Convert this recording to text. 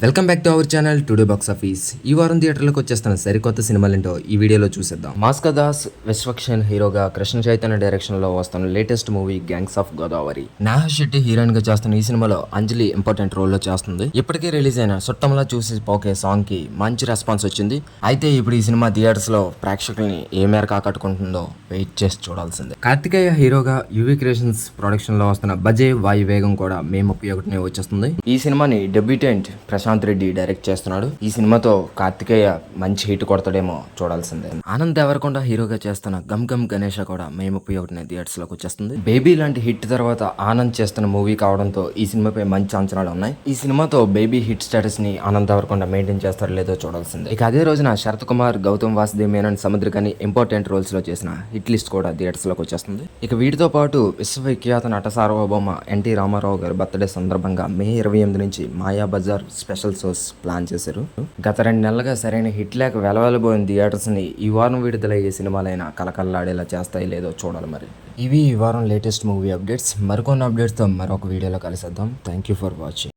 Welcome back to our channel today box office. ఈ వారం థియేటర్లకు వచ్చేస్తున్న సరికొత్త సినిమాలేంటో ఈ వీడియోలో చూసేద్దాం. మాస్కా దాస్ విశ్వక్షణ్ హీరోగా కృష్ణ చైతన్య డైరెక్షన్ లో వస్తున్న latest movie gangs of Godavari. Neha Shetty heroine గా చేస్తున్న ఈ సినిమాలో అంజలి ఇంపార్టెంట్ రోల్ లో చేస్తుంది. ఇప్పటికే రిలీజ్ అయిన సుట్టంలా చూసి పోకే సాంగ్ కి మంచి రెస్పాన్స్ వచ్చింది. అయితే ఇప్పుడు ఈ సినిమా థియేటర్స్ లో ప్రేక్షకుల్ని ఏ మేరకు ఆకట్టుకుంటుందో వెయిట్ చేసి చూడాల్సిందే. కార్తికేయ హీరోగా యువి క్రియేషన్స్ ప్రొడక్షన్ లో వస్తున్న బజే వాయు వేగం కూడా మే 31 వచ్చేస్తుంది. ఈ సినిమాని డెబ్యూటెంట్ ప్రశాంత్ రెడ్డి డైరెక్ట్ చేస్తున్నాడు. ఈ సినిమాతో కార్తికేయ మంచి హిట్ కొడతాడేమో చూడాల్సిందే. ఆనంద్ దేవరకొండ హీరోగా చేస్తున్న గమ్ గమ్ గణేష కూడా మే 31 థియేటర్స్ లోకి వచ్చేస్తుంది. బేబీ లాంటి హిట్ తర్వాత ఆనంద్ చేస్తున్న మూవీ కావడంతో ఈ సినిమాపై మంచి అంచనాలు ఉన్నాయి. ఈ సినిమాతో బేబీ హిట్ స్టేటస్ ని ఆనంద్ దేవరకొండ మెయింటైన్ చేస్తారో లేదో చూడాల్సిందే. ఇక అదే రోజున శరత్ కుమార్, గౌతమ్ వాసుదేవ్ మేనన్, సముద్రకని ఇంపార్టెంట్ రోల్స్ లో చేసిన హిట్ లిస్ట్ కూడా థియేటర్స్ లోకి వచ్చేస్తుంది. ఇక వీటితో పాటు విశ్వవిఖ్యాత నట సార్వభౌమ ఎన్టీ రామారావు గారి బర్త్డే సందర్భంగా మే 28 నుంచి మాయా బజార్ స్పెషల్ షోస్ ప్లాన్ చేశారు. గత 2 నెలలుగా సరైన హిట్ లేక వెలవెలబోయిన థియేటర్స్ ని ఈ వారం విడుదలయ్యే సినిమాలైనా కలకల్లాడేలా చేస్తాయి లేదో చూడాలి మరి. ఇవి ఈ వారం లేటెస్ట్ మూవీ అప్డేట్స్. మరికొన్ని అప్డేట్స్ తో మరొక వీడియోలో కలిసేద్దాం. Thank you for watching.